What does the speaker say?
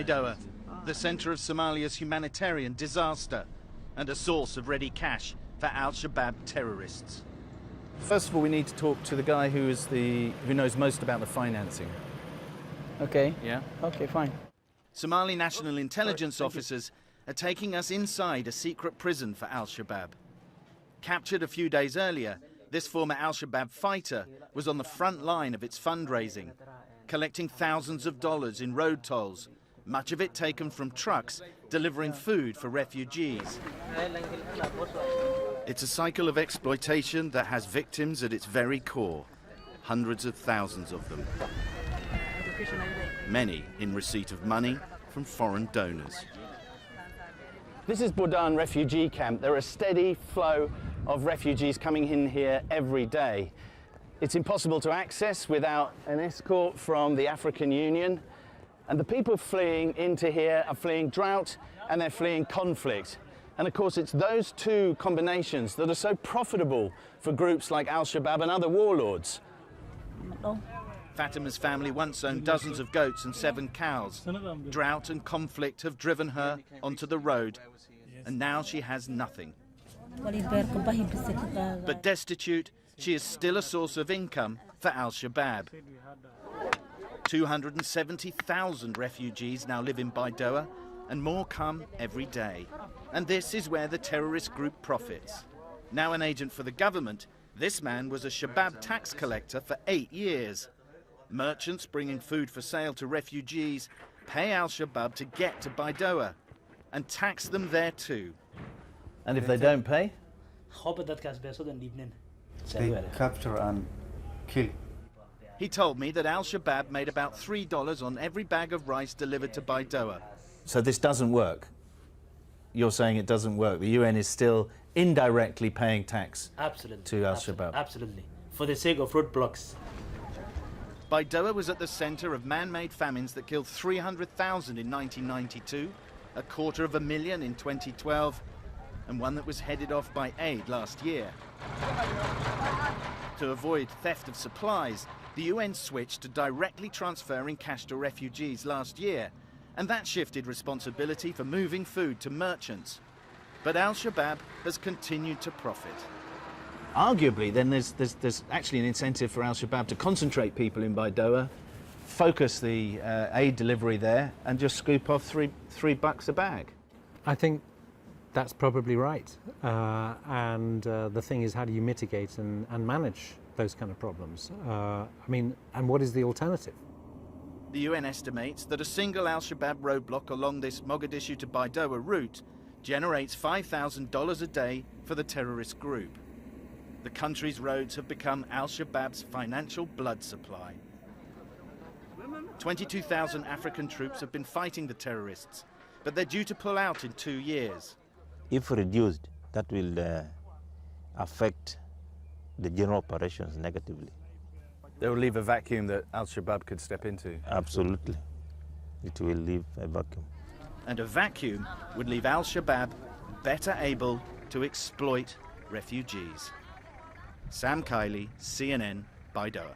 Baidoa, the center of Somalia's humanitarian disaster and a source of ready cash for al-Shabaab terrorists. First of all, we need to talk to the guy who knows most about the financing. Okay. Yeah? Okay, fine. Somali national intelligence officers are taking us inside a secret prison for al-Shabaab. Captured a few days earlier, this former al-Shabaab fighter was on the front line of its fundraising, collecting thousands of dollars in road tolls, much of it taken from trucks delivering food for refugees. It's a cycle of exploitation that has victims at its very core, hundreds of thousands of them. Many in receipt of money from foreign donors. This is Bourdan refugee camp. There are a steady flow of refugees coming in here every day. It's impossible to access without an escort from the African Union. And the people fleeing into here are fleeing drought and they're fleeing conflict. And of course, it's those two combinations that are so profitable for groups like al-Shabaab and other warlords. Fatima's family once owned dozens of goats and 7 cows. Drought and conflict have driven her onto the road, and now she has nothing. But destitute, she is still a source of income for al-Shabaab. 270,000 refugees now live in Baidoa, and more come every day. And this is where the terrorist group profits. Now an agent for the government, this man was a Shabaab tax collector for 8 years. Merchants bringing food for sale to refugees pay al-Shabaab to get to Baidoa and tax them there too. And if they don't pay? They capture and kill. He told me that al-Shabaab made about $3 on every bag of rice delivered to Baidoa. So this doesn't work? You're saying it doesn't work? The UN is still indirectly paying tax to al-Shabaab? Absolutely. For the sake of roadblocks. Baidoa was at the center of man-made famines that killed 300,000 in 1992, 250,000 in 2012, and one that was headed off by aid last year. To avoid theft of supplies, the UN switched to directly transferring cash to refugees last year, and that shifted responsibility for moving food to merchants. But al-Shabaab has continued to profit. Arguably, then there's actually an incentive for al-Shabaab to concentrate people in Baidoa, focus the aid delivery there, and just scoop off three bucks a bag. I think that's probably right. And the thing is, how do you mitigate and manage those kind of problems? I mean, and what is the alternative? The UN estimates that a single al-Shabaab roadblock along this Mogadishu to Baidoa route generates $5,000 a day for the terrorist group. The country's roads have become al-Shabaab's financial blood supply. 22,000 African troops have been fighting the terrorists, but they're due to pull out in 2 years. If reduced, that will affect the general operations negatively. They will leave a vacuum that al-Shabaab could step into. Absolutely. It will leave a vacuum. And a vacuum would leave al-Shabaab better able to exploit refugees. Sam Kiley, CNN, Baidoa.